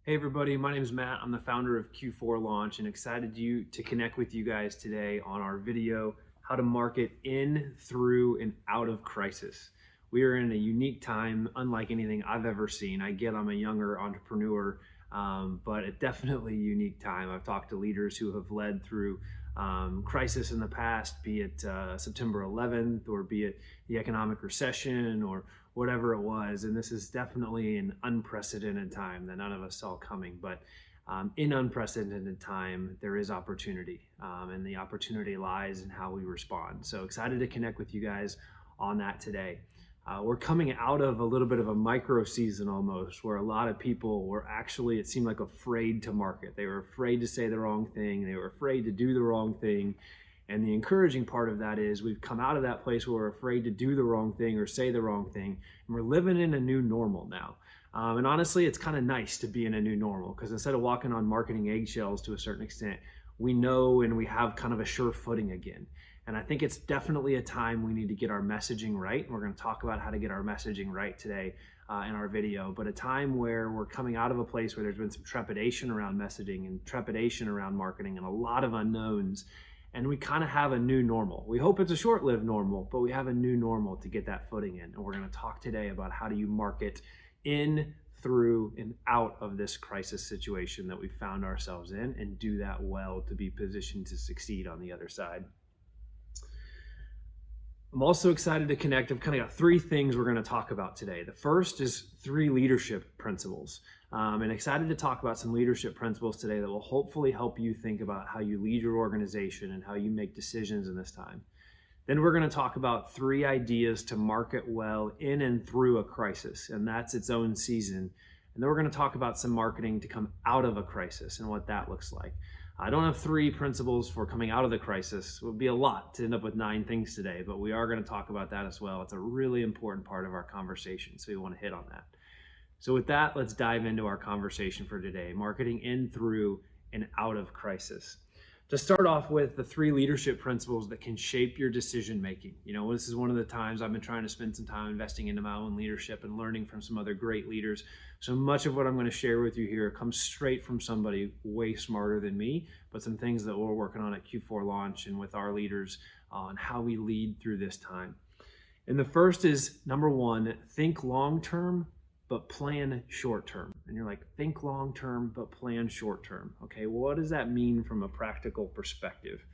Hey everybody, my name is Matt. I'm the founder of Q4 Launch and excited to connect with you guys today on our video, how to market in, through, and out of crisis. We are in a unique time, unlike anything I've ever seen. I get I'm a younger entrepreneur, but a definitely unique time. I've talked to leaders who have led through crisis in the past, be it September 11th or be it the economic recession or whatever it was. And this is definitely an unprecedented time that none of us saw coming. But in unprecedented time, there is opportunity, and the opportunity lies in how we respond. So excited to connect with you guys on that today. We're coming out of a little bit of a micro season almost, where a lot of people were actually, it seemed like, afraid to market. They were afraid to say the wrong thing. They were afraid to do the wrong thing. And the encouraging part of that is we've come out of that place where we're afraid to do the wrong thing or say the wrong thing. And we're living in a new normal now. And honestly, it's kind of nice to be in a new normal, because instead of walking on marketing eggshells to a certain extent, we know and we have kind of a sure footing again. And I think it's definitely a time we need to get our messaging right. We're going to talk about how to get our messaging right today in our video, but a time where we're coming out of a place where there's been some trepidation around messaging and trepidation around marketing and a lot of unknowns. And we kind of have a new normal. We hope it's a short-lived normal, but we have a new normal to get that footing in. And we're going to talk today about how do you market in, through, and out of this crisis situation that we found ourselves in, and do that well to be positioned to succeed on the other side. I'm also excited to connect. I've kind of got three things we're going to talk about today. The first is 3 leadership principles. And excited to talk about some leadership principles today that will hopefully help you think about how you lead your organization and how you make decisions in this time. Then we're going to talk about 3 ideas to market well in and through a crisis, and that's its own season. And then we're going to talk about some marketing to come out of a crisis and what that looks like. I don't have 3 principles for coming out of the crisis. It would be a lot to end up with 9 things today, but we are going to talk about that as well. It's a really important part of our conversation, so we want to hit on that. So with that, let's dive into our conversation for today, marketing in, through, and out of crisis. To start off with, the 3 leadership principles that can shape your decision making. You know, this is one of the times I've been trying to spend some time investing into my own leadership and learning from some other great leaders. So much of what I'm going to share with you here comes straight from somebody way smarter than me, but some things that we're working on at Q4 Launch and with our leaders on how we lead through this time. And the first is, number 1, think long-term, but plan short-term. And you're like, think long-term, but plan short-term. Okay, well, what does that mean from a practical perspective?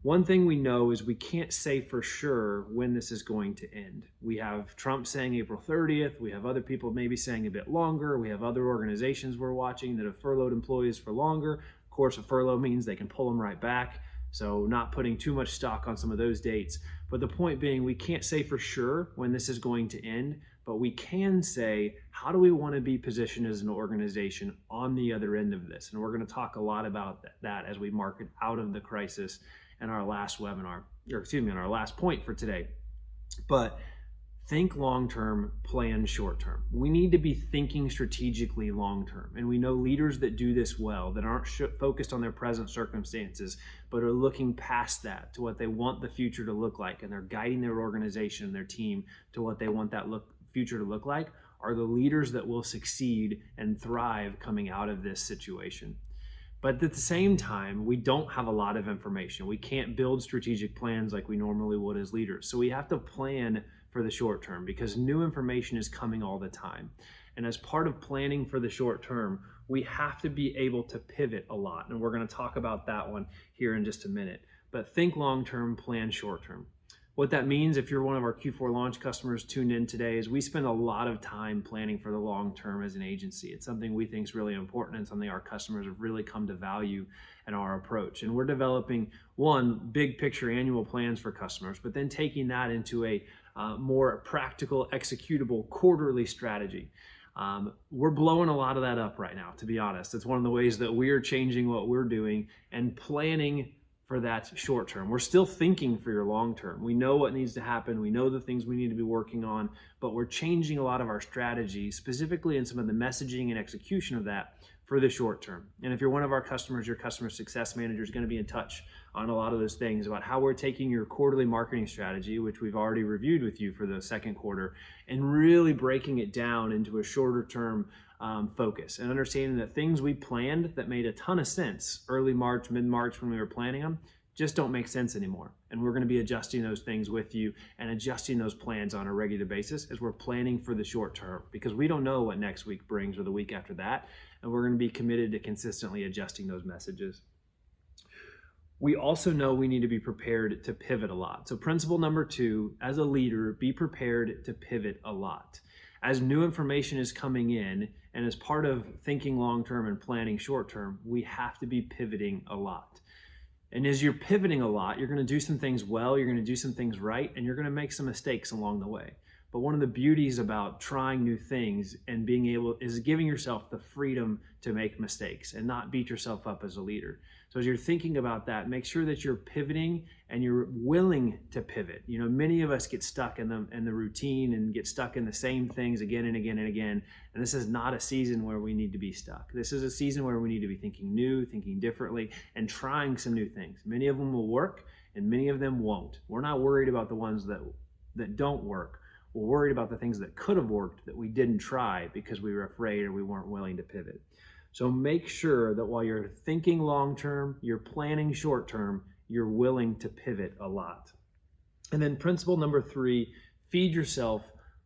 One thing we know is we can't say for sure when this is going to end. We have Trump saying April 30th. We have other people maybe saying a bit longer. We have other organizations we're watching that have furloughed employees for longer. Of course, a furlough means they can pull them right back. So not putting too much stock on some of those dates. But the point being, we can't say for sure when this is going to end, but we can say, how do we want to be positioned as an organization on the other end of this? And we're going to talk a lot about that as we market out of the crisis in our last webinar, in our last point for today. But think long-term, plan short-term. We need to be thinking strategically long-term. And we know leaders that do this well, that aren't focused on their present circumstances, but are looking past that to what they want the future to look like. And they're guiding their organization and their team to what they want that future to look like, are the leaders that will succeed and thrive coming out of this situation. But at the same time, we don't have a lot of information. We can't build strategic plans like we normally would as leaders. So we have to plan for the short term, because new information is coming all the time. And as part of planning for the short term, we have to be able to pivot a lot. And we're going to talk about that one here in just a minute. But think long term, plan short term. What that means, if you're one of our Q4 Launch customers tuned in today, is we spend a lot of time planning for the long term as an agency. It's something we think is really important and something our customers have really come to value in our approach. And we're developing, one, big picture annual plans for customers, but then taking that into a more practical, executable quarterly strategy. We're blowing a lot of that up right now, to be honest. It's one of the ways that we're changing what we're doing and planning for that short term. We're still thinking for your long term. We know what needs to happen. We know the things we need to be working on, but we're changing a lot of our strategy, specifically in some of the messaging and execution of that for the short term. And if you're one of our customers, your customer success manager is going to be in touch on a lot of those things about how we're taking your quarterly marketing strategy, which we've already reviewed with you for the second quarter, and really breaking it down into a shorter term focus, and understanding that things we planned that made a ton of sense early March, mid-March when we were planning them, just don't make sense anymore. And we're going to be adjusting those things with you and adjusting those plans on a regular basis as we're planning for the short term, because we don't know what next week brings or the week after that. And we're going to be committed to consistently adjusting those messages. We also know we need to be prepared to pivot a lot. So principle number 2, as a leader, be prepared to pivot a lot. As new information is coming in, and as part of thinking long-term and planning short-term, we have to be pivoting a lot. And as you're pivoting a lot, you're going to do some things well, you're going to do some things right, and you're going to make some mistakes along the way. But one of the beauties about trying new things and being able is giving yourself the freedom to make mistakes and not beat yourself up as a leader. So as you're thinking about that, make sure that you're pivoting and you're willing to pivot. You know, many of us get stuck in the routine and get stuck in the same things again and again and again. And this is not a season where we need to be stuck. This is a season where we need to be thinking new, thinking differently, and trying some new things. Many of them will work and many of them won't. We're not worried about the ones that don't work. We're worried about the things that could have worked that we didn't try because we were afraid or we weren't willing to pivot. So make sure that while you're thinking long-term, you're planning short-term, you're willing to pivot a lot. And then principle number 3, feed yourself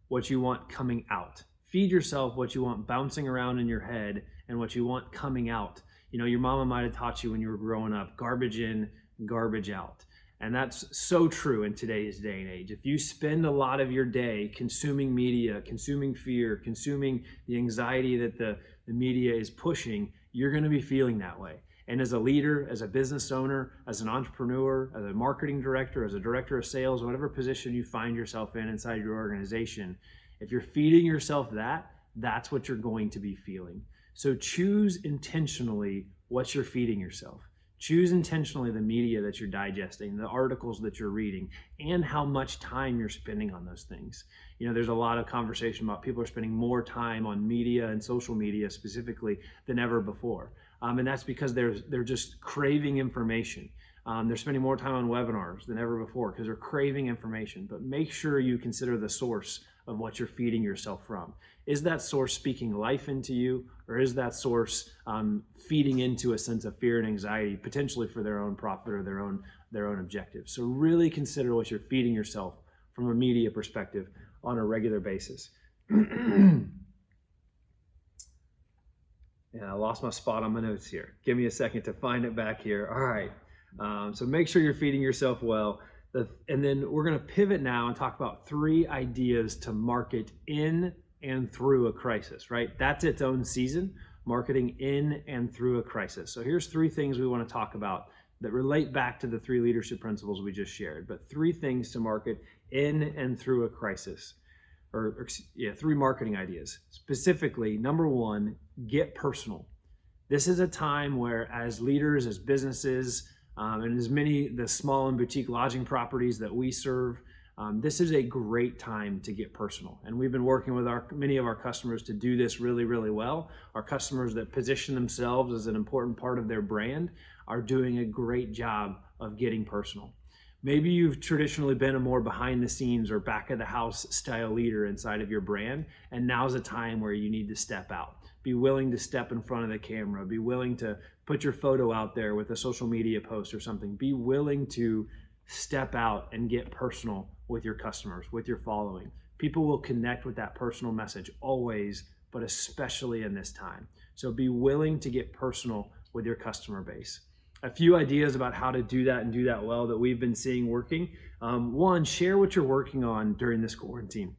what you want coming out. Feed yourself what you want bouncing around in your head and what you want coming out. You know, your mama might have taught you when you were growing up, garbage in, garbage out. And that's so true in today's day and age. If you spend a lot of your day consuming media, consuming fear, consuming the anxiety that the media is pushing, you're going to be feeling that way. And as a leader, as a business owner, as an entrepreneur, as a marketing director, as a director of sales, whatever position you find yourself in inside your organization, if you're feeding yourself that's what you're going to be feeling. So choose intentionally what you're feeding yourself. Choose intentionally the media that you're digesting, the articles that you're reading, and how much time you're spending on those things. You know, there's a lot of conversation about people are spending more time on media and social media specifically than ever before. And that's because they're just craving information. They're spending more time on webinars than ever before because they're craving information. But make sure you consider the source of what you're feeding yourself from. Is that source speaking life into you, or is that source feeding into a sense of fear and anxiety, potentially for their own profit or their own objectives? So really consider what you're feeding yourself from a media perspective on a regular basis. And I lost my spot on my notes here. Give me a second to find it back here. All right. So make sure you're feeding yourself well. And then we're going to pivot now and talk about 3 ideas to market in and through a crisis, right? That's its own season, marketing in and through a crisis. So here's 3 things we want to talk about that relate back to the 3 leadership principles we just shared, but 3 things to market in and through a crisis, or 3 marketing ideas. Specifically, number 1, get personal. This is a time where as leaders, as businesses, and as many the small and boutique lodging properties that we serve, this is a great time to get personal. And we've been working with many of our customers to do this really, really well. Our customers that position themselves as an important part of their brand are doing a great job of getting personal. Maybe you've traditionally been a more behind the scenes or back of the house style leader inside of your brand, and now's a time where you need to step out. Be willing to step in front of the camera. Be willing to put your photo out there with a social media post or something. Be willing to step out and get personal with your customers, with your following. People will connect with that personal message always, but especially in this time. So be willing to get personal with your customer base. A few ideas about how to do that and do that well that we've been seeing working. 1, share what you're working on during this quarantine.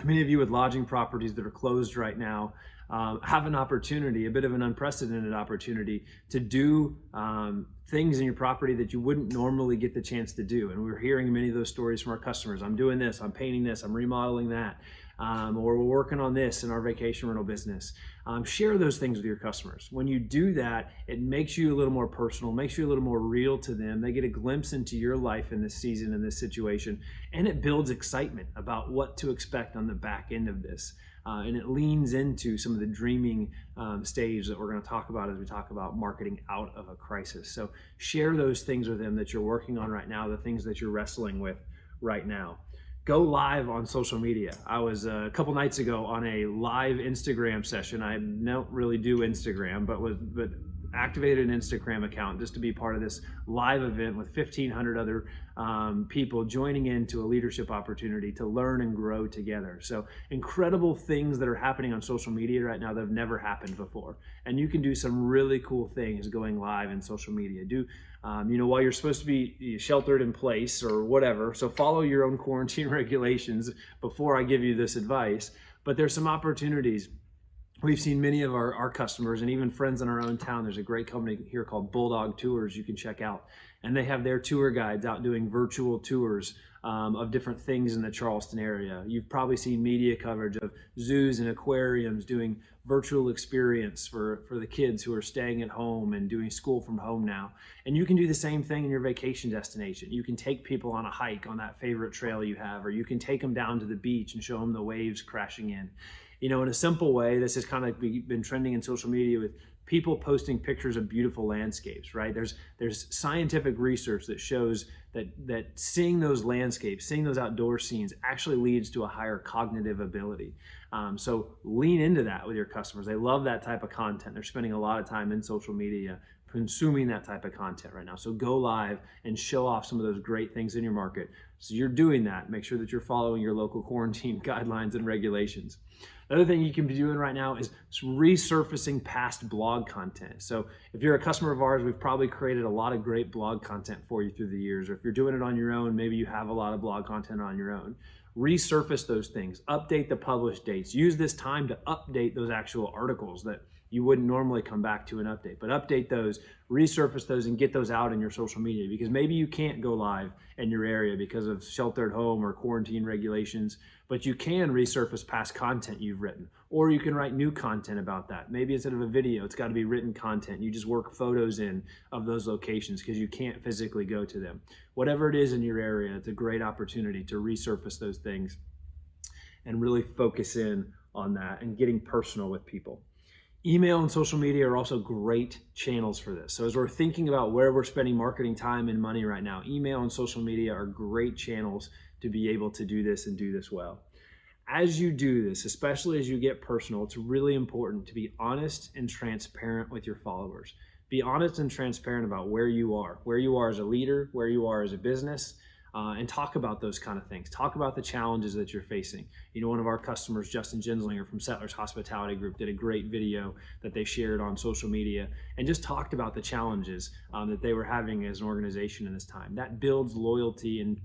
Many of you with lodging properties that are closed right now have an opportunity, a bit of an unprecedented opportunity to do things in your property that you wouldn't normally get the chance to do. And we're hearing many of those stories from our customers. I'm doing this, I'm painting this, I'm remodeling that, or we're working on this in our vacation rental business. Share those things with your customers. When you do that, it makes you a little more personal, makes you a little more real to them. They get a glimpse into your life in this season, in this situation, and it builds excitement about what to expect on the back end of this. And it leans into some of the dreaming stage that we're going to talk about as we talk about marketing out of a crisis. So share those things with them that you're working on right now, the things that you're wrestling with right now. Go live on social media. I was a couple nights ago on a live Instagram session. I don't really do Instagram, but activated an Instagram account just to be part of this live event with 1,500 other people joining into a leadership opportunity to learn and grow together. So incredible things that are happening on social media right now that have never happened before. And you can do some really cool things going live in social media. While you're supposed to be sheltered in place or whatever, so follow your own quarantine regulations before I give you this advice. But there's some opportunities. We've seen many of our customers and even friends in our own town. There's a great company here called Bulldog Tours you can check out. And they have their tour guides out doing virtual tours of different things in the Charleston area. You've probably seen media coverage of zoos and aquariums doing virtual experience for the kids who are staying at home and doing school from home now. And you can do the same thing in your vacation destination. You can take people on a hike on that favorite trail you have, or you can take them down to the beach and show them the waves crashing in. In a simple way, this has kind of been trending in social media with people posting pictures of beautiful landscapes, right? There's scientific research that shows that seeing those landscapes, seeing those outdoor scenes actually leads to a higher cognitive ability. So lean into that with your customers. They love that type of content. They're spending a lot of time in social media consuming that type of content right now. So go live and show off some of those great things in your market. So you're doing that. Make sure that you're following your local quarantine guidelines and regulations. Another thing you can be doing right now is resurfacing past blog content. So if you're a customer of ours, we've probably created a lot of great blog content for you through the years. Or if you're doing it on your own, maybe you have a lot of blog content on your own. Resurface those things, update the published dates. Use this time to update those actual articles that you wouldn't normally come back to an update, but update those, resurface those, and get those out in your social media, because maybe you can't go live in your area because of shelter at home or quarantine regulations, but you can resurface past content you've written, or you can write new content about that. Maybe instead of a video, it's got to be written content. You just work photos in of those locations because you can't physically go to them. Whatever it is in your area, it's a great opportunity to resurface those things and really focus in on that and getting personal with people. Email and social media are also great channels for this. So as we're thinking about where we're spending marketing time and money right now, email and social media are great channels to be able to do this and do this well. As you do this, especially as you get personal, it's really important to be honest and transparent with your followers. Be honest and transparent about where you are as a leader, where you are as a business, and talk about those kind of things. Talk about the challenges that you're facing. One of our customers, Justin Genslinger from Settlers Hospitality Group, did a great video that they shared on social media and just talked about the challenges that they were having as an organization in this time. That builds loyalty and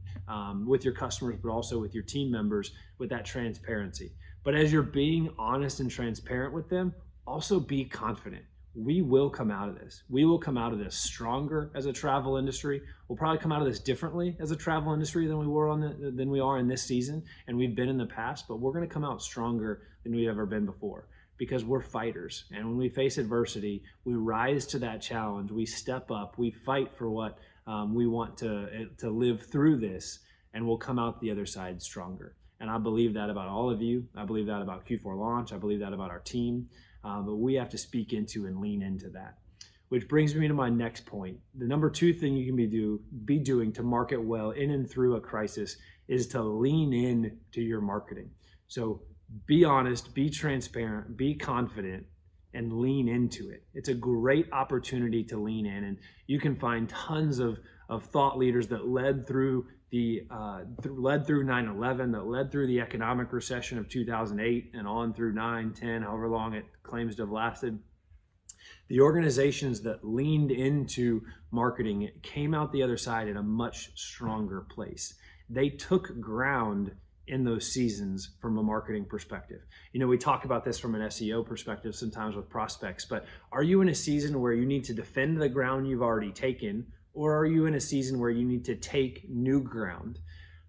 with your customers, but also with your team members with that transparency. But as you're being honest and transparent with them, also be confident. We will come out of this. We will come out of this stronger as a travel industry. We'll probably come out of this differently as a travel industry than we are in this season, and we've been in the past. But we're going to come out stronger than we've ever been before because we're fighters. And when we face adversity, we rise to that challenge. We step up. We fight for what we want to live through this, and we'll come out the other side stronger. And I believe that about all of you. I believe that about Q4 Launch. I believe that about our team. But we have to speak into and lean into that. Which brings me to my next point. The number 2 thing you can be doing to market well in and through a crisis is to lean in to your marketing. So be honest, be transparent, be confident, and lean into it. It's a great opportunity to lean in, and you can find tons of thought leaders that led through 9/11, that led through the economic recession of 2008 and on through 9, 10, however long it claims to have lasted. The organizations that leaned into marketing came out the other side in a much stronger place. They took ground in those seasons from a marketing perspective. We talk about this from an SEO perspective sometimes with prospects, but are you in a season where you need to defend the ground you've already taken, or are you in a season where you need to take new ground?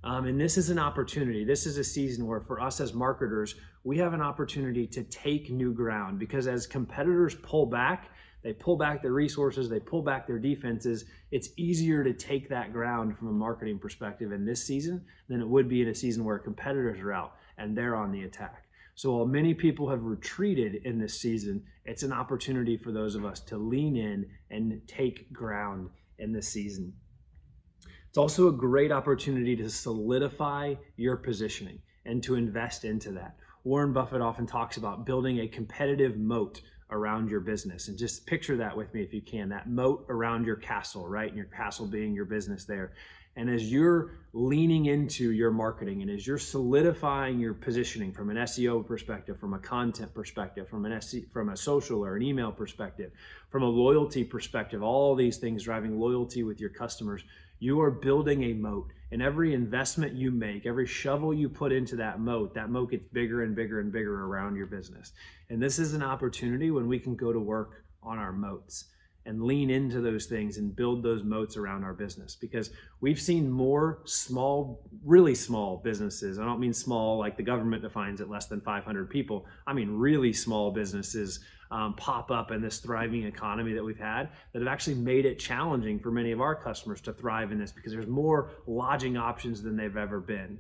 And this is an opportunity. This is a season where for us as marketers, we have an opportunity to take new ground, because as competitors pull back, they pull back their resources, they pull back their defenses. It's easier to take that ground from a marketing perspective in this season than it would be in a season where competitors are out and they're on the attack. So while many people have retreated in this season, it's an opportunity for those of us to lean in and take ground in this season. It's also a great opportunity to solidify your positioning and to invest into that. Warren Buffett often talks about building a competitive moat around your business. And just picture that with me if you can, that moat around your castle, right? And your castle being your business there. And as you're leaning into your marketing and as you're solidifying your positioning from an SEO perspective, from a content perspective, from a social or an email perspective, from a loyalty perspective, all these things driving loyalty with your customers, you are building a moat. And every investment you make, every shovel you put into that moat gets bigger and bigger and bigger around your business. And this is an opportunity when we can go to work on our moats and lean into those things and build those moats around our business, because we've seen more small, really small businesses. I don't mean small like the government defines it, less than 500 people. I mean really small businesses pop up in this thriving economy that we've had that have actually made it challenging for many of our customers to thrive in this, because there's more lodging options than they've ever been.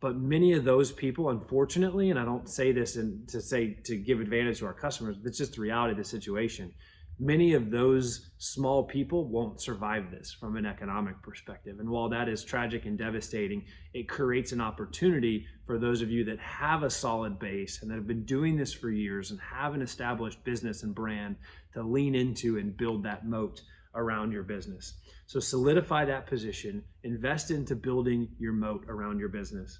But many of those people, unfortunately, and I don't say this to give advantage to our customers, it's just the reality of the situation. Many of those small people won't survive this from an economic perspective. And while that is tragic and devastating, it creates an opportunity for those of you that have a solid base and that have been doing this for years and have an established business and brand to lean into and build that moat around your business. So solidify that position, invest into building your moat around your business.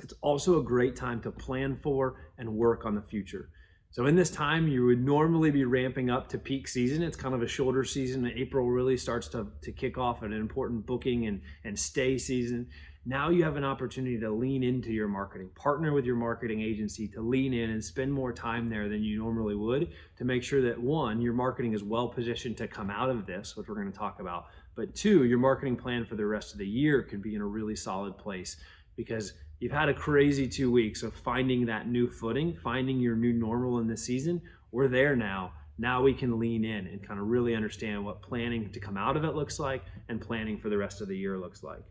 It's also a great time to plan for and work on the future. So in this time, you would normally be ramping up to peak season. It's kind of a shorter season. April really starts to kick off an important booking and stay season. Now you have an opportunity to lean into your marketing, partner with your marketing agency to lean in and spend more time there than you normally would to make sure that, one, your marketing is well positioned to come out of this, which we're going to talk about, but two, your marketing plan for the rest of the year could be in a really solid place, because you've had a crazy 2 weeks of finding that new footing, finding your new normal in this season. We're there now. Now we can lean in and kind of really understand what planning to come out of it looks like and planning for the rest of the year looks like.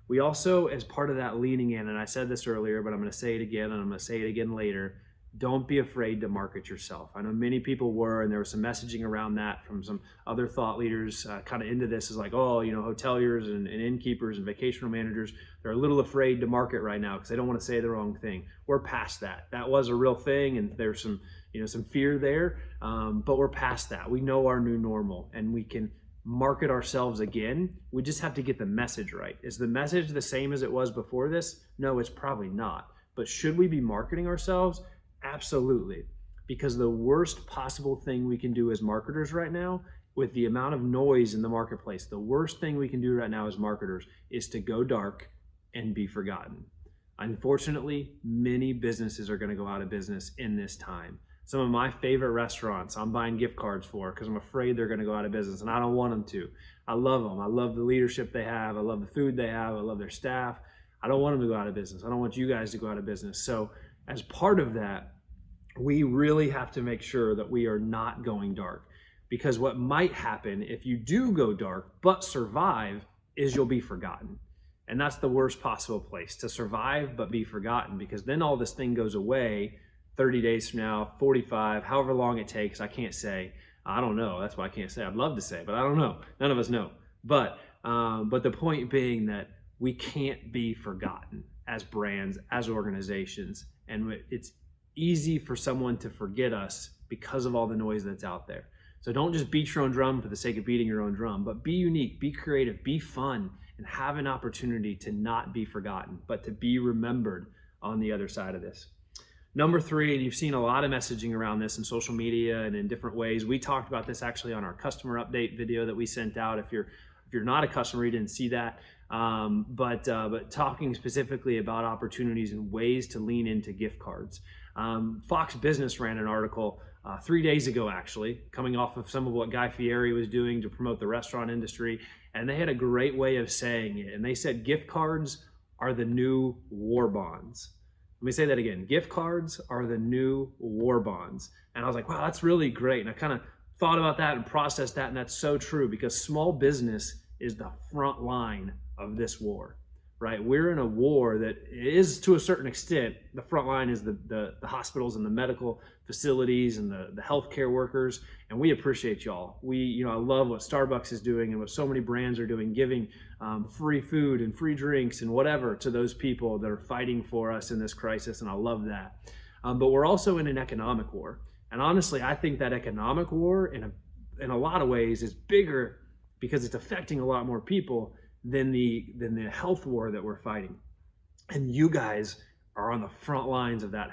We also, as part of that leaning in, and I said this earlier, but I'm going to say it again, and I'm going to say it again later, don't be afraid to market yourself. I know many people were, and there was some messaging around that from some other thought leaders kind of into this is like, oh, hoteliers and innkeepers and vacational managers, they're a little afraid to market right now because they don't want to say the wrong thing. We're past that. That was a real thing, and there's some fear there, but we're past that. We know our new normal, and we can market ourselves again. We just have to get the message right. Is the message the same as it was before this? No, it's probably not. But should we be marketing ourselves? Absolutely. Because the worst possible thing we can do as marketers right now, with the amount of noise in the marketplace, the worst thing we can do right now as marketers is to go dark and be forgotten. Unfortunately, many businesses are going to go out of business in this time. Some of my favorite restaurants I'm buying gift cards for because I'm afraid they're going to go out of business, and I don't want them to. I love them. I love the leadership they have. I love the food they have. I love their staff. I don't want them to go out of business. I don't want you guys to go out of business. So as part of that, we really have to make sure that we are not going dark, because what might happen if you do go dark but survive is you'll be forgotten. And that's the worst possible place, to survive but be forgotten, because then all this thing goes away 30 days from now, 45, however long it takes. I can't say. I don't know. That's why I can't say. I'd love to say, but I don't know. None of us know. But the point being that we can't be forgotten as brands, as organizations. And it's easy for someone to forget us because of all the noise that's out there. So don't just beat your own drum for the sake of beating your own drum, but be unique, be creative, be fun, and have an opportunity to not be forgotten, but to be remembered on the other side of this. Number 3, and you've seen a lot of messaging around this in social media and in different ways. We talked about this actually on our customer update video that we sent out. If you're not a customer, you didn't see that. But talking specifically about opportunities and ways to lean into gift cards. Fox Business ran an article 3 days ago, actually, coming off of some of what Guy Fieri was doing to promote the restaurant industry. And they had a great way of saying it. And they said gift cards are the new war bonds. Let me say that again. Gift cards are the new war bonds. And I was like, wow, that's really great. And I kind of thought about that and processed that. And that's so true, because small business is the front line of this war. right? We're in a war that is, to a certain extent, the front line is the hospitals and the medical facilities and the healthcare workers, and we appreciate y'all. I love what Starbucks is doing and what so many brands are doing, giving free food and free drinks and whatever to those people that are fighting for us in this crisis, and I love that. But we're also in an economic war. And honestly, I think that economic war in a lot of ways is bigger because it's affecting a lot more people than the health war that we're fighting. And you guys are on the front lines of that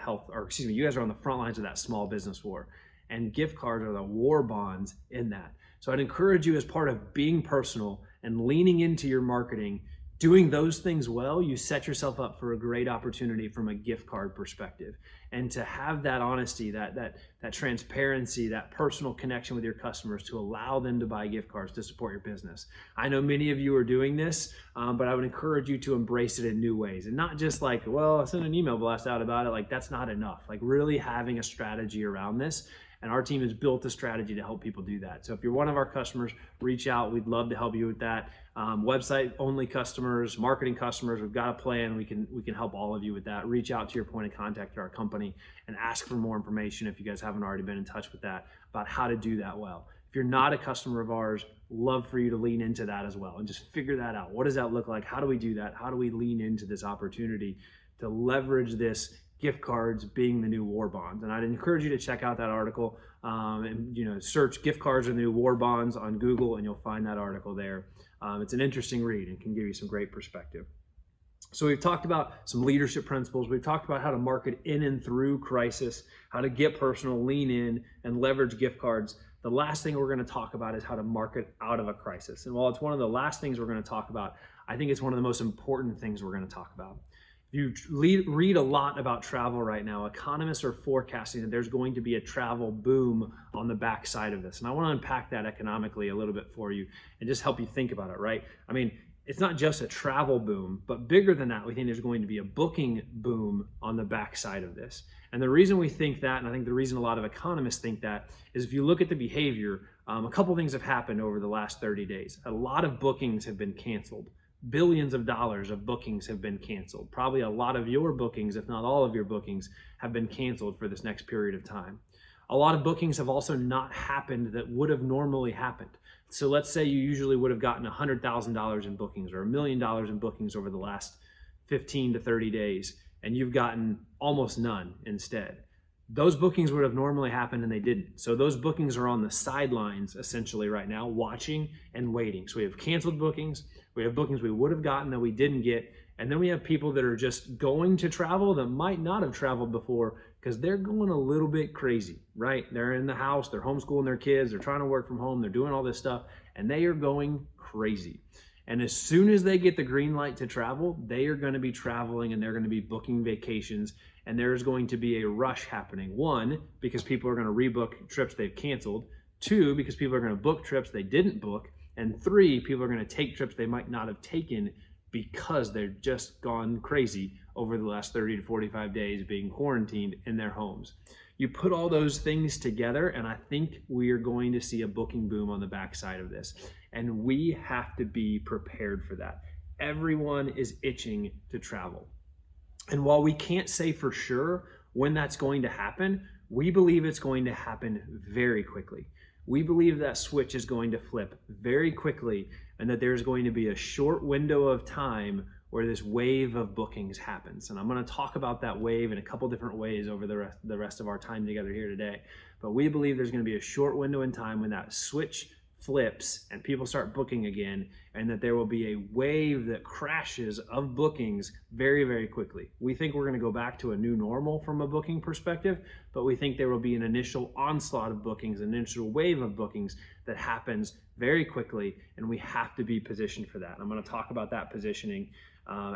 you guys are on the front lines of that small business war. And gift cards are the war bonds in that. So I'd encourage you, as part of being personal and leaning into your marketing, doing those things well, you set yourself up for a great opportunity from a gift card perspective. And to have that honesty, that transparency, that personal connection with your customers to allow them to buy gift cards to support your business. I know many of you are doing this, but I would encourage you to embrace it in new ways. And not just like, well, I sent an email blast out about it. Like, that's not enough. Like, really having a strategy around this. And our team has built a strategy to help people do that. So if you're one of our customers, reach out. We'd love to help you with that. Website only customers, marketing customers, we've got a plan. We can help all of you with that. Reach out to your point of contact at our company and ask for more information if you guys haven't already been in touch with that about how to do that well. If you're not a customer of ours, love for you to lean into that as well and just figure that out. What does that look like? How do we do that? How do we lean into this opportunity to leverage this gift cards being the new war bonds? And I'd encourage you to check out that article and search gift cards are the new war bonds on Google, and you'll find that article there. It's an interesting read and can give you some great perspective. So we've talked about some leadership principles. We've talked about how to market in and through crisis, how to get personal, lean in, and leverage gift cards. The last thing we're going to talk about is how to market out of a crisis. And while it's one of the last things we're going to talk about, I think it's one of the most important things we're going to talk about. If you read a lot about travel right now, economists are forecasting that there's going to be a travel boom on the backside of this. And I want to unpack that economically a little bit for you and just help you think about it, right? I mean, it's not just a travel boom, but bigger than that, we think there's going to be a booking boom on the backside of this. And the reason we think that, and I think the reason a lot of economists think that, is if you look at the behavior, a couple things have happened over the last 30 days. A lot of bookings have been canceled. Billions of dollars of bookings have been canceled. Probably a lot of your bookings, if not all of your bookings, have been canceled for this next period of time. A lot of bookings have also not happened that would have normally happened. So let's say you usually would have gotten $100,000 in bookings or $1 million in bookings over the last 15 to 30 days, and you've gotten almost none instead. Those bookings would have normally happened and they didn't. So those bookings are on the sidelines essentially right now, watching and waiting. So we have canceled bookings, we have bookings we would have gotten that we didn't get, and then we have people that are just going to travel that might not have traveled before because they're going a little bit crazy, right? They're in the house, they're homeschooling their kids, they're trying to work from home, they're doing all this stuff, and they are going crazy. And as soon as they get the green light to travel, they are going to be traveling and they're going to be booking vacations. And there's going to be a rush happening. One, because people are going to rebook trips they've canceled. Two, because people are going to book trips they didn't book. And three, people are going to take trips they might not have taken because they're just gone crazy over the last 30 to 45 days being quarantined in their homes. You put all those things together, and I think we are going to see a booking boom on the backside of this. And we have to be prepared for that. Everyone is itching to travel. And while we can't say for sure when that's going to happen, we believe it's going to happen very quickly. We believe that switch is going to flip very quickly and that there's going to be a short window of time where this wave of bookings happens. And I'm going to talk about that wave in a couple different ways over the rest of our time together here today. But we believe there's going to be a short window in time when that switch flips and people start booking again, and that there will be a wave that crashes of bookings very, very quickly. We think we're going to go back to a new normal from a booking perspective, but we think there will be an initial onslaught of bookings, an initial wave of bookings that happens very quickly, and we have to be positioned for that. I'm going to talk about that positioning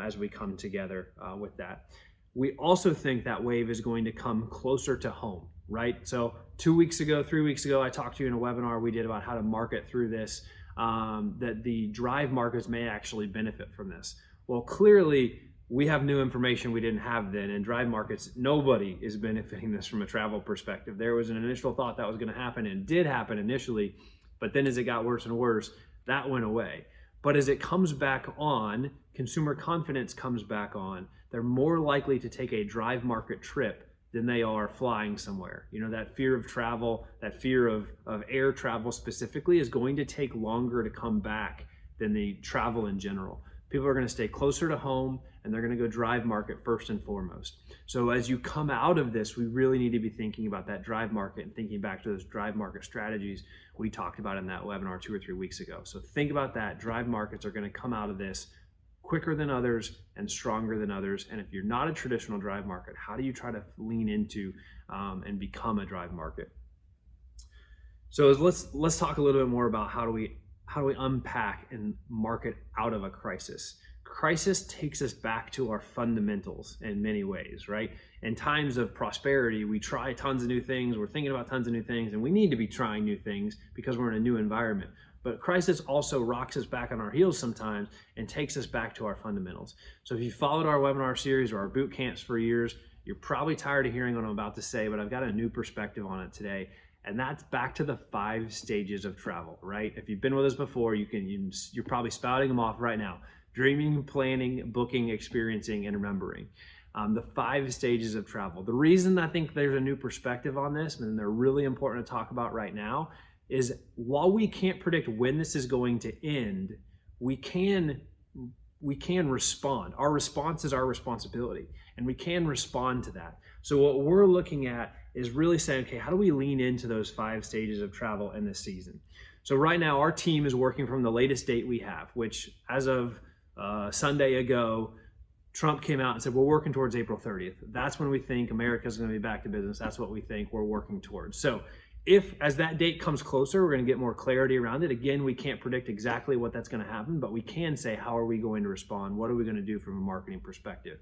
as we come together with that. We also think that wave is going to come closer to home, right? So 3 weeks ago, I talked to you in a webinar we did about how to market through this, that the drive markets may actually benefit from this. Well, clearly we have new information we didn't have then, and drive markets, nobody is benefiting this from a travel perspective. There was an initial thought that was going to happen and did happen initially, but then as it got worse and worse, that went away. But as it comes back on, consumer confidence comes back on, they're more likely to take a drive market trip than they are flying somewhere. That fear of travel, that fear of air travel specifically is going to take longer to come back than the travel in general. People are going to stay closer to home and they're going to go drive market first and foremost. So as you come out of this, we really need to be thinking about that drive market and thinking back to those drive market strategies we talked about in that webinar 2 or 3 weeks ago. So think about that. Drive markets are going to come out of this quicker than others and stronger than others. And if you're not a traditional drive market, how do you try to lean into and become a drive market? So let's talk a little bit more about how do we unpack and market out of a crisis. Crisis takes us back to our fundamentals in many ways, right? In times of prosperity, we try tons of new things, we're thinking about tons of new things, and we need to be trying new things because we're in a new environment. But crisis also rocks us back on our heels sometimes and takes us back to our fundamentals. So if you followed our webinar series or our boot camps for years, you're probably tired of hearing what I'm about to say, but I've got a new perspective on it today. And that's back to the 5 stages of travel, right? If you've been with us before, you're probably spouting them off right now. Dreaming, planning, booking, experiencing, and remembering. The 5 stages of travel. The reason I think there's a new perspective on this, and they're really important to talk about right now, is while we can't predict when this is going to end, we can respond. Our response is our responsibility, and we can respond to that. So what we're looking at is really saying, okay, how do we lean into those 5 stages of travel in this season? So right now, our team is working from the latest date we have, which as of Sunday ago, Trump came out and said, we're working towards April 30th. That's when we think America's going to be back to business. That's what we think we're working towards. So if as that date comes closer, we're going to get more clarity around it. Again, we can't predict exactly what that's going to happen, but we can say, how are we going to respond? What are we going to do from a marketing perspective?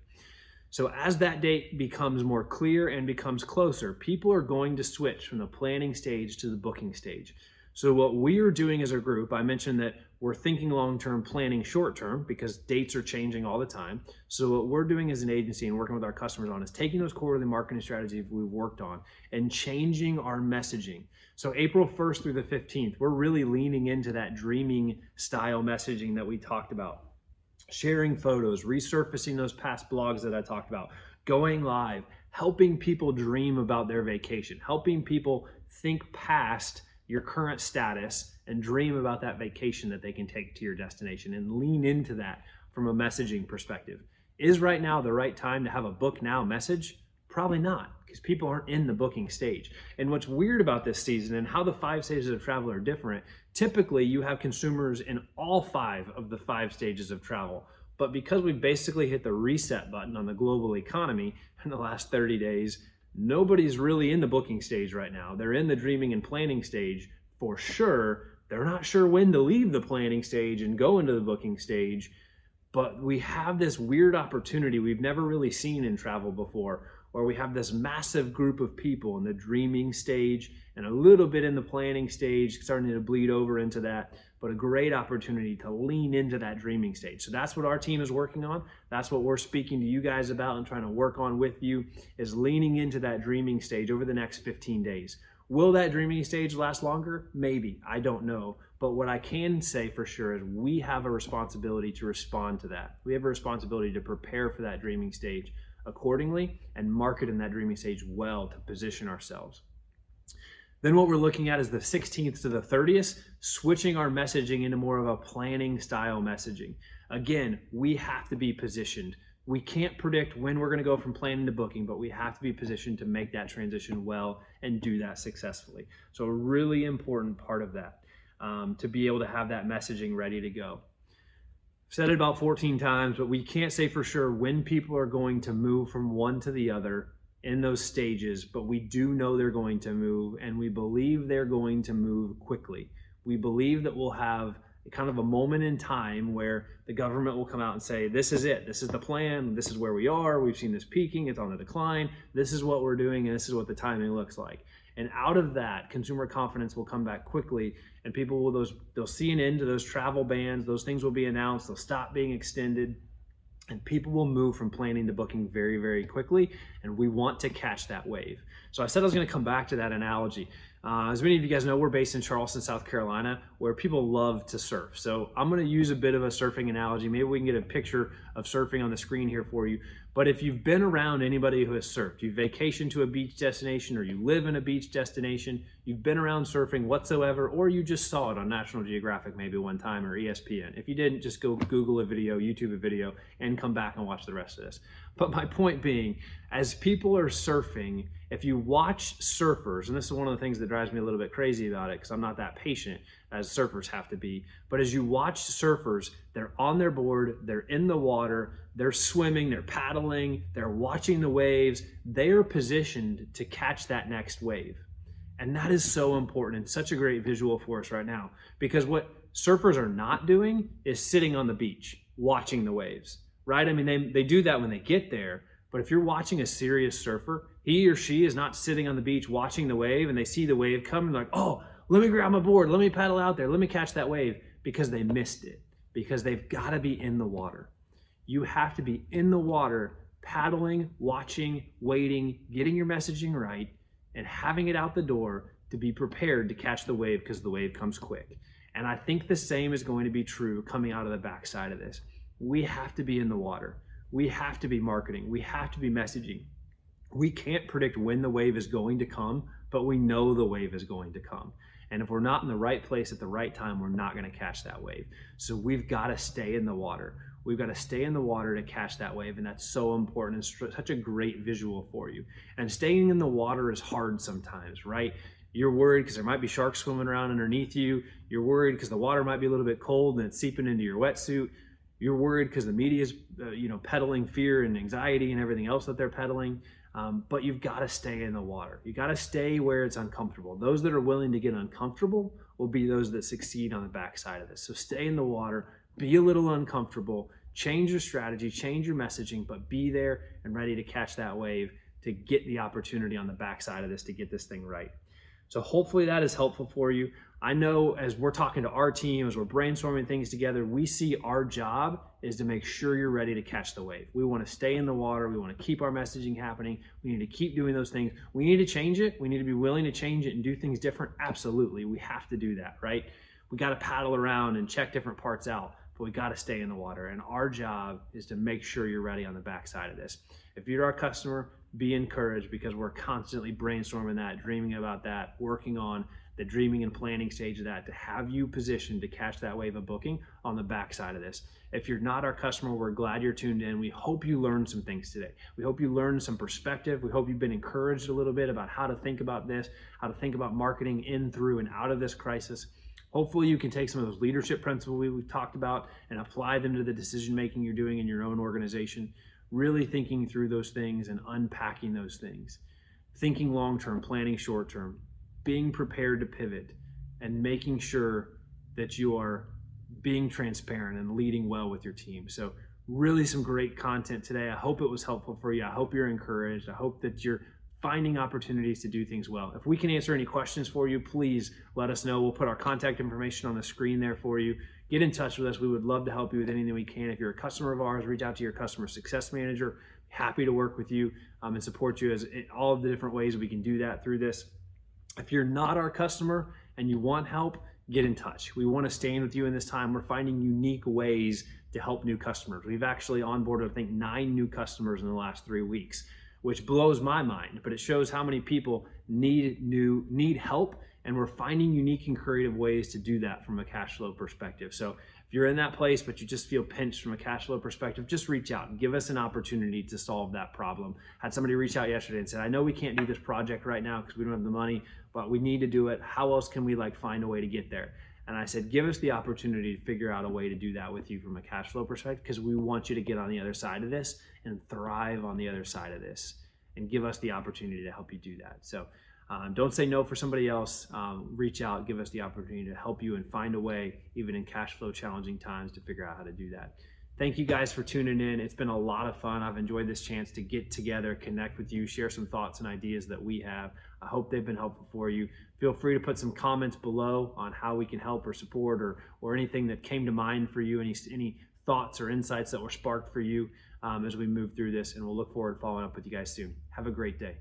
So as that date becomes more clear and becomes closer, people are going to switch from the planning stage to the booking stage. So what we are doing as a group, I mentioned that we're thinking long-term, planning short-term because dates are changing all the time. So what we're doing as an agency and working with our customers on is taking those quarterly marketing strategies we've worked on and changing our messaging. So April 1st through the 15th, we're really leaning into that dreaming style messaging that we talked about. Sharing photos, resurfacing those past blogs that I talked about, going live, helping people dream about their vacation, helping people think past your current status and dream about that vacation that they can take to your destination and lean into that from a messaging perspective. Is right now the right time to have a book now message? Probably not, because people aren't in the booking stage. And what's weird about this season and how the 5 stages of travel are different, typically you have consumers in all 5 of the 5 stages of travel. But because we basically hit the reset button on the global economy in the last 30 days, nobody's really in the booking stage right now. They're in the dreaming and planning stage for sure. They're not sure when to leave the planning stage and go into the booking stage. But we have this weird opportunity we've never really seen in travel before, where we have this massive group of people in the dreaming stage and a little bit in the planning stage, starting to bleed over into that, but a great opportunity to lean into that dreaming stage. So that's what our team is working on. That's what we're speaking to you guys about and trying to work on with you, is leaning into that dreaming stage over the next 15 days. Will that dreaming stage last longer? Maybe, I don't know. But what I can say for sure is we have a responsibility to respond to that. We have a responsibility to prepare for that dreaming stage accordingly and market in that dreaming stage well to position ourselves. Then what we're looking at is the 16th to the 30th, switching our messaging into more of a planning style messaging. Again, we have to be positioned. We can't predict when we're going to go from planning to booking, but we have to be positioned to make that transition well and do that successfully. So a really important part of that, to be able to have that messaging ready to go. I've said it about 14 times, but we can't say for sure when people are going to move from one to the other in those stages, but we do know they're going to move, and we believe they're going to move quickly. We believe that we'll have kind of a moment in time where the government will come out and say, this is it, this is the plan, this is where we are, we've seen this peaking, it's on the decline, this is what we're doing, and this is what the timing looks like. And out of that, consumer confidence will come back quickly, and people will, they'll see an end to those travel bans, those things will be announced, they'll stop being extended, and people will move from planning to booking very, very quickly, and we want to catch that wave. So I said I was going to come back to that analogy. As many of you guys know, we're based in Charleston, South Carolina, where people love to surf. So I'm going to use a bit of a surfing analogy. Maybe we can get a picture of surfing on the screen here for you. But if you've been around anybody who has surfed, you vacation to a beach destination, or you live in a beach destination, you've been around surfing whatsoever, or you just saw it on National Geographic maybe one time, or ESPN. If you didn't, just go Google a video, YouTube a video, and come back and watch the rest of this. But my point being, as people are surfing, if you watch surfers, and this is one of the things that drives me a little bit crazy about it, because I'm not that patient as surfers have to be, but as you watch surfers, they're on their board, they're in the water, they're swimming, they're paddling, they're watching the waves, they are positioned to catch that next wave. And that is so important and such a great visual for us right now, because what surfers are not doing is sitting on the beach watching the waves, right? I mean, they do that when they get there, but if you're watching a serious surfer, he or she is not sitting on the beach watching the wave, and they see the wave come and they're like, oh, let me grab my board, let me paddle out there, let me catch that wave, because they missed it, because they've got to be in the water. You have to be in the water, paddling, watching, waiting, getting your messaging right, and having it out the door to be prepared to catch the wave, because the wave comes quick. And I think the same is going to be true coming out of the backside of this. We have to be in the water. We have to be marketing. We have to be messaging. We can't predict when the wave is going to come, but we know the wave is going to come. And if we're not in the right place at the right time, we're not going to catch that wave. So we've got to stay in the water. We've got to stay in the water to catch that wave, and that's so important. It's such a great visual for you. And staying in the water is hard sometimes, right? You're worried because there might be sharks swimming around underneath you. You're worried because the water might be a little bit cold and it's seeping into your wetsuit. You're worried because the media is, peddling fear and anxiety and everything else that they're peddling. But you've got to stay in the water. You got to stay where it's uncomfortable. Those that are willing to get uncomfortable will be those that succeed on the backside of this. So stay in the water, be a little uncomfortable, change your strategy, change your messaging, but be there and ready to catch that wave to get the opportunity on the backside of this to get this thing right. So hopefully that is helpful for you. I know as we're talking to our team, as we're brainstorming things together, we see our job is to make sure you're ready to catch the wave. We want to stay in the water. We want to keep our messaging happening. We need to keep doing those things. We need to change it. We need to be willing to change it and do things different. Absolutely. We have to do that, right? We got to paddle around and check different parts out, but we got to stay in the water. And our job is to make sure you're ready on the backside of this. If you're our customer, be encouraged, because we're constantly brainstorming that, dreaming about that, working on the dreaming and planning stage of that to have you positioned to catch that wave of booking on the backside of this. If you're not our customer, we're glad you're tuned in. We hope you learned some things today. We hope you learned some perspective. We hope you've been encouraged a little bit about how to think about this, how to think about marketing in, through, and out of this crisis. Hopefully you can take some of those leadership principles we've talked about and apply them to the decision making you're doing in your own organization. Really thinking through those things and unpacking those things. Thinking long-term, planning short-term, being prepared to pivot, and making sure that you are being transparent and leading well with your team. So really some great content today. I hope it was helpful for you. I hope you're encouraged. I hope that you're finding opportunities to do things well. If we can answer any questions for you, please let us know. We'll put our contact information on the screen there for you. Get in touch with us. We would love to help you with anything we can. If you're a customer of ours, reach out to your customer success manager. Happy to work with you and support you as in all of the different ways we can do that through this. If you're not our customer and you want help, get in touch. We want to stay in with you in this time. We're finding unique ways to help new customers. We've actually onboarded, I think, 9 new customers in the last 3 weeks, which blows my mind, but it shows how many people need help, and we're finding unique and creative ways to do that from a cash flow perspective. So if you're in that place, but you just feel pinched from a cash flow perspective, just reach out and give us an opportunity to solve that problem. Had somebody reach out yesterday and said, I know we can't do this project right now because we don't have the money, but we need to do it. How else can we find a way to get there? And I said, give us the opportunity to figure out a way to do that with you from a cash flow perspective, because we want you to get on the other side of this and thrive on the other side of this, and give us the opportunity to help you do that. So don't say no for somebody else. Reach out, give us the opportunity to help you and find a way, even in cash flow challenging times, to figure out how to do that. Thank you guys for tuning in. It's been a lot of fun. I've enjoyed this chance to get together, connect with you, share some thoughts and ideas that we have. I hope they've been helpful for you. Feel free to put some comments below on how we can help or support, or anything that came to mind for you, any thoughts or insights that were sparked for you as we move through this, and we'll look forward to following up with you guys soon. Have a great day.